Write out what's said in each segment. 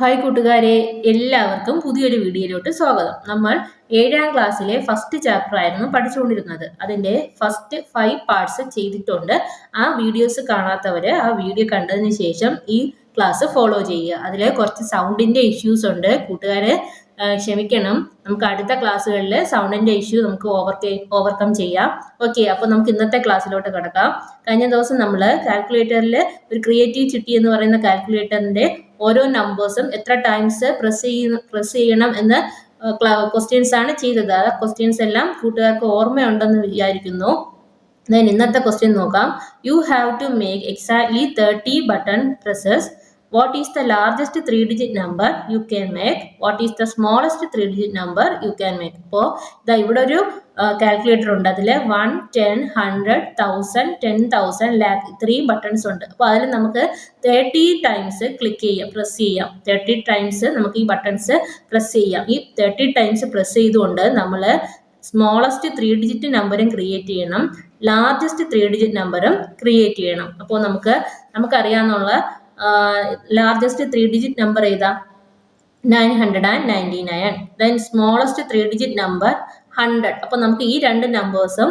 Hi കൂട്ടുകാരെ, എല്ലാവർക്കും പുതിയൊരു വീഡിയോയിലോട്ട് സ്വാഗതം. നമ്മൾ 7ാം ക്ലാസ്സിലെ ഫസ്റ്റ് ചാപ്റ്റർ ആയിരുന്നു പഠിച്ചുകൊണ്ടിരുന്നത്. അതിന്റെ ഫസ്റ്റ് 5 പാർട്സ് ചെയ്തിട്ടുണ്ട്. ആ വീഡിയോസ് കാണാത്തവര് ആ വീഡിയോ കണ്ടതിന് ശേഷം ഈ ക്ലാസ് ഫോളോ ചെയ്യുക. അതിൽ കുറച്ച് സൗണ്ടിന്റെ ഇഷ്യൂസ് ഉണ്ട്, കൂട്ടുകാരെ ക്ഷമിക്കണം. നമുക്ക് അടുത്ത ക്ലാസ്സുകളിൽ സൗണ്ടിന്റെ ഇഷ്യൂ നമുക്ക് ഓവർകം ചെയ്യാം. ഓക്കെ, അപ്പൊ നമുക്ക് ഇന്നത്തെ ക്ലാസ്സിലോട്ട് കിടക്കാം. കഴിഞ്ഞ ദിവസം നമ്മൾ കാൽക്കുലേറ്ററിൽ ഒരു ക്രിയേറ്റീവ് ചിട്ടി എന്ന് പറയുന്ന കാൽക്കുലേറ്ററിന്റെ ഓരോ നമ്പേഴ്സും എത്ര ടൈംസ് പ്രസ് ചെയ്യണം എന്ന് ക്വസ്റ്റ്യൻസ് ആണ് ചെയ്തത്. ആ ക്വസ്റ്റ്യൻസ് എല്ലാം കൂട്ടുകാർക്ക് ഓർമ്മയുണ്ടെന്ന് വിചാരിക്കുന്നു. ഇന്നത്തെ ക്വസ്റ്റ്യൻ നോക്കാം. You have to make exactly 30 button presses. What is the largest 3-digit number you can make? What is the smallest 3-digit number you can make? അപ്പോൾ ഇവിടെ ഒരു കാൽക്കുലേറ്റർ ഉണ്ട്. അതിൽ 1, 10, 100, 1000, 10,000, lakh ഇത്രയും ബട്ടൺസ് ഉണ്ട്. അപ്പോൾ അതിൽ നമുക്ക് 30 ടൈംസ് ക്ലിക്ക് ചെയ്യാം, പ്രസ് ചെയ്യാം. 30 ടൈംസ് നമുക്ക് ഈ ബട്ടൺസ് പ്രസ് ചെയ്യാം. ഈ 30 ടൈംസ് പ്രസ് ചെയ്തുകൊണ്ട് നമ്മൾ സ്മോളസ്റ്റ് 3-digit നമ്പറും ക്രിയേറ്റ് ചെയ്യണം, ലാർജസ്റ്റ് 3-digit നമ്പറും ക്രിയേറ്റ് ചെയ്യണം. അപ്പോൾ നമുക്കറിയാവുന്ന ലാർജസ്റ്റ് 3-digit നമ്പർ ഏതാ? 999. Then smallest 3-digit number 100. അപ്പോൾ നമുക്ക് ഈ രണ്ട് നമ്പേഴ്സും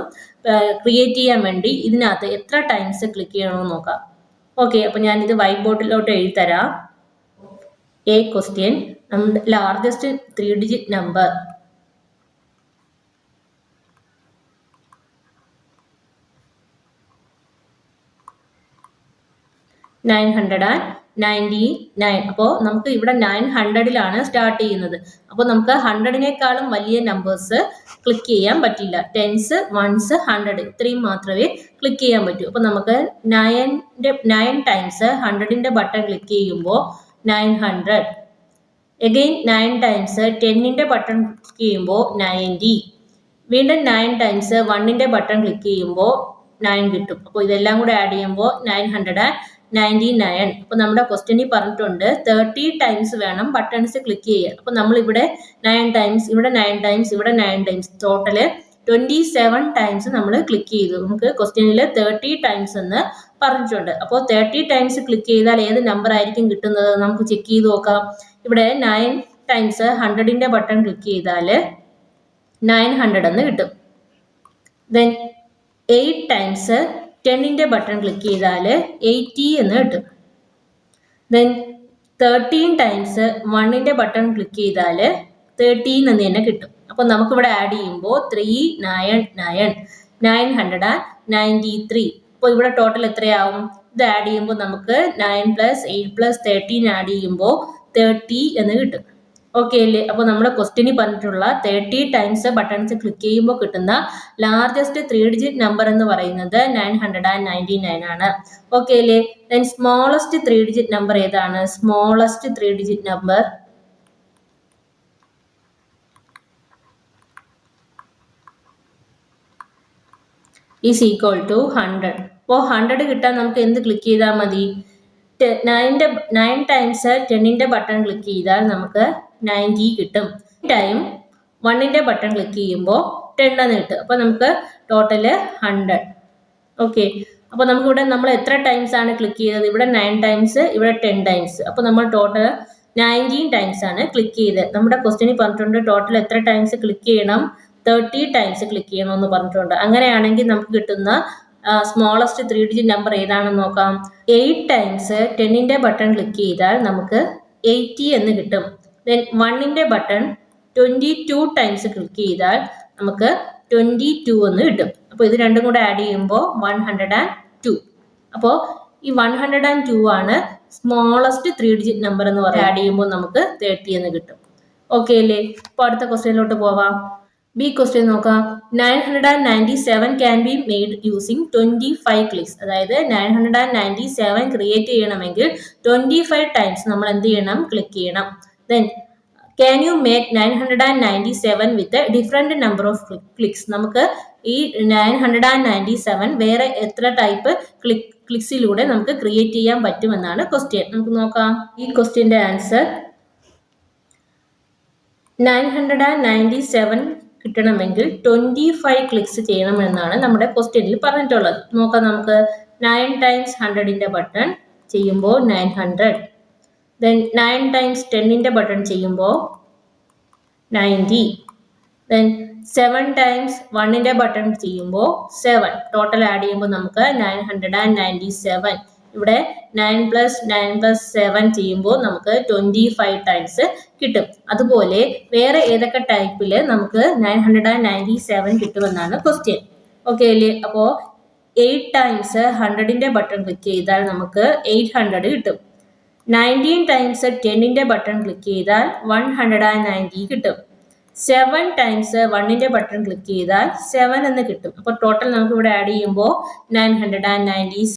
ക്രിയേറ്റ് ചെയ്യാൻ വേണ്ടി ഇതിനകത്ത് എത്ര ടൈംസ് ക്ലിക്ക് ചെയ്യണമെന്ന് നോക്കാം. ഓക്കെ, അപ്പോൾ ഞാനിത് വൈറ്റ് ബോർഡിലോട്ട് എഴുതി തരാം. എ ക്വസ്റ്റ്യൻ, നമ്മുടെ ലാർജസ്റ്റ് 3-digit നമ്പർ 999. അപ്പോൾ നമുക്ക് ഇവിടെ 900ലാണ് സ്റ്റാർട്ട് ചെയ്യുന്നത്. അപ്പോൾ നമുക്ക് 100നേക്കാളും വലിയ നമ്പേഴ്സ് ക്ലിക്ക് ചെയ്യാൻ പറ്റില്ല. 10s, 1s, 100 ഇത്രയും മാത്രമേ ക്ലിക്ക് ചെയ്യാൻ പറ്റൂ. അപ്പോൾ നമുക്ക് 9 ടൈംസ് 100ന്റെ ബട്ടൺ ക്ലിക്ക് ചെയ്യുമ്പോൾ 900. അഗെയിൻ 9 ടൈംസ് 10ന്റെ ബട്ടൺ ക്ലിക്ക് ചെയ്യുമ്പോൾ 90. വീണ്ടും 9 ടൈംസ് 1ന്റെ ബട്ടൺ ക്ലിക്ക് ചെയ്യുമ്പോൾ 9 കിട്ടും. അപ്പോൾ ഇതെല്ലാം കൂടെ ആഡ് ചെയ്യുമ്പോൾ 999. അപ്പോൾ നമ്മുടെ ക്വസ്റ്റ്യനിൽ പറഞ്ഞിട്ടുണ്ട് 30 ടൈംസ് വേണം ബട്ടൺസ് ക്ലിക്ക് ചെയ്യാൻ. അപ്പോൾ നമ്മൾ ഇവിടെ 9 ടൈംസ്, ഇവിടെ 9 ടൈംസ്, ഇവിടെ 9 ടൈംസ്, ടോട്ടല് 27 ടൈംസ് നമ്മൾ ക്ലിക്ക് ചെയ്തു. നമുക്ക് ക്വസ്റ്റ്യനിൽ 30 ടൈംസ് എന്ന് പറഞ്ഞിട്ടുണ്ട്. അപ്പോൾ 30 ടൈംസ് ക്ലിക്ക് ചെയ്താൽ ഏത് നമ്പർ ആയിരിക്കും കിട്ടുന്നത് നമുക്ക് ചെക്ക് ചെയ്ത് നോക്കാം. ഇവിടെ 9 ടൈംസ് 100ന്റെ ബട്ടൺ ക്ലിക്ക് ചെയ്താൽ 900 എന്ന് കിട്ടും. ദെൻ 8 ടൈംസ് 10ന്റെ ബട്ടൺ ക്ലിക്ക് ചെയ്താൽ 80 എന്ന് കിട്ടും. ദെൻ 13 ടൈംസ് 1ന്റെ ബട്ടൺ ക്ലിക്ക് ചെയ്താൽ 13 എന്ന് തന്നെ കിട്ടും. അപ്പോൾ നമുക്കിവിടെ ആഡ് ചെയ്യുമ്പോൾ 993. അപ്പോൾ ഇവിടെ ടോട്ടൽ എത്രയാവും? ഇത് ആഡ് ചെയ്യുമ്പോൾ നമുക്ക് 9 + 8 + 13 ആഡ് ചെയ്യുമ്പോൾ 30 എന്ന് കിട്ടും. ഓക്കെ അല്ലേ? അപ്പോൾ നമ്മുടെ ക്വസ്റ്റ്യനിൽ പറഞ്ഞിട്ടുള്ള 30 ടൈംസ് ബട്ടൺസ് ക്ലിക്ക് ചെയ്യുമ്പോൾ കിട്ടുന്ന ലാർജസ്റ്റ് 3-digit നമ്പർ എന്ന് പറയുന്നത് 999 ആണ്. ഓക്കെ അല്ലേ? ദെൻ സ്മോളസ്റ്റ് 3-digit നമ്പർ ഏതാണ്? Smallest 3-digit number is equal to 100. അപ്പോൾ 100 കിട്ടാൻ നമുക്ക് എന്ത് ക്ലിക്ക് ചെയ്താൽ മതി? 9 ടൈംസ് 10ന്റെ ബട്ടൺ ക്ലിക്ക് ചെയ്താൽ നമുക്ക് 90 കിട്ടും. ടൈം 1ന്റെ ബട്ടൺ ക്ലിക്ക് ചെയ്യുമ്പോൾ 10 എന്ന് കിട്ടും. അപ്പോൾ നമുക്ക് ടോട്ടല് 100. ഓക്കെ, അപ്പോൾ നമുക്കിവിടെ നമ്മൾ എത്ര ടൈംസ് ആണ് ക്ലിക്ക് ചെയ്തത്? ഇവിടെ 9 ടൈംസ്, ഇവിടെ 10 ടൈംസ്. അപ്പോൾ നമ്മൾ ടോട്ടൽ 19 ടൈംസ് ആണ് ക്ലിക്ക് ചെയ്തത്. നമ്മുടെ ക്വസ്റ്റ്യനിൽ പറഞ്ഞിട്ടുണ്ട് ടോട്ടൽ എത്ര ടൈംസ് ക്ലിക്ക് ചെയ്യണം? 30 ടൈംസ് ക്ലിക്ക് ചെയ്യണമെന്ന് പറഞ്ഞിട്ടുണ്ട്. അങ്ങനെയാണെങ്കിൽ നമുക്ക് കിട്ടുന്ന സ്മോളസ്റ്റ് 3-digit നമ്പർ ഏതാണെന്ന് നോക്കാം. 8 ടൈംസ് 10ന്റെ ബട്ടൺ ക്ലിക്ക് ചെയ്താൽ നമുക്ക് 80 എന്ന് കിട്ടും. ദെൻ 1ന്റെ ബട്ടൺ 22 ടൈംസ് ക്ലിക്ക് ചെയ്താൽ നമുക്ക് 22 എന്ന് കിട്ടും. അപ്പോൾ ഇത് രണ്ടും കൂടെ ആഡ് ചെയ്യുമ്പോൾ 102. അപ്പോൾ ഈ 102 ആണ് സ്മോളസ്റ്റ് 3-digit നമ്പർ എന്ന് പറയുന്നത്. ആഡ് ചെയ്യുമ്പോൾ നമുക്ക് 30 എന്ന് കിട്ടും. ഓക്കെ അല്ലേ? അപ്പോൾ അടുത്ത ക്വസ്റ്റ്യനിലോട്ട് പോവാം. ബി ക്വസ്റ്റ്യൻ നോക്കാം. 997 can be made using 25 clicks. അതായത് 997 ക്രിയേറ്റ് ചെയ്യണമെങ്കിൽ 25 ടൈംസ് നമ്മൾ എന്ത് ചെയ്യണം? ക്ലിക്ക് ചെയ്യണം. Then can you make 997 with different number of clicks. നമുക്ക് ഈ 997 വേറെ എത്ര ടൈപ്പ് ക്ലിക്സിലൂടെ നമുക്ക് ക്രിയേറ്റ് ചെയ്യാൻ പറ്റുമെന്നാണ് ക്വസ്റ്റ്യൻ. നമുക്ക് നോക്കാം. ഈ ക്വസ്റ്റ്യന്റെ ആൻസർ 997 കിട്ടണമെങ്കിൽ 25 ക്ലിക്സ് ചെയ്യണമെന്നാണ് നമ്മുടെ ക്വസ്റ്റ്യനിൽ പറഞ്ഞിട്ടുള്ളത്. നോക്കാം നമുക്ക്. 9 ടൈംസ് 100ന്റെ ബട്ടൺ ചെയ്യുമ്പോൾ 900. ദെൻ 9 ടൈംസ് 10ന്റെ ബട്ടൺ ചെയ്യുമ്പോൾ 90. ദെൻ 7 ടൈംസ് 1ന്റെ ബട്ടൺ ചെയ്യുമ്പോൾ 7. ടോട്ടൽ ആഡ് ചെയ്യുമ്പോൾ നമുക്ക് 997. ഇവിടെ 9 പ്ലസ് 9 പ്ലസ് 7 ചെയ്യുമ്പോൾ നമുക്ക് 25 ടൈംസ് കിട്ടും. അതുപോലെ വേറെ ഏതൊക്കെ ടൈപ്പിൽ നമുക്ക് 997 കിട്ടുമെന്നാണ് ക്വസ്റ്റ്യൻ. ഓക്കെ അല്ലേ? അപ്പോൾ 8 ടൈംസ് 100ന്റെ ബട്ടൺ ക്ലിക്ക് ചെയ്താൽ നമുക്ക് 800 കിട്ടും. 19 ടൈംസ് 10ന്റെ ബട്ടൺ ക്ലിക്ക് ചെയ്താൽ 190 കിട്ടും. 7 ടൈംസ് 1ന്റെ ബട്ടൺ ക്ലിക്ക് ചെയ്താൽ 7 എന്ന് കിട്ടും. അപ്പോൾ ടോട്ടൽ നമുക്ക് ഇവിടെ ആഡ് ചെയ്യുമ്പോൾ 997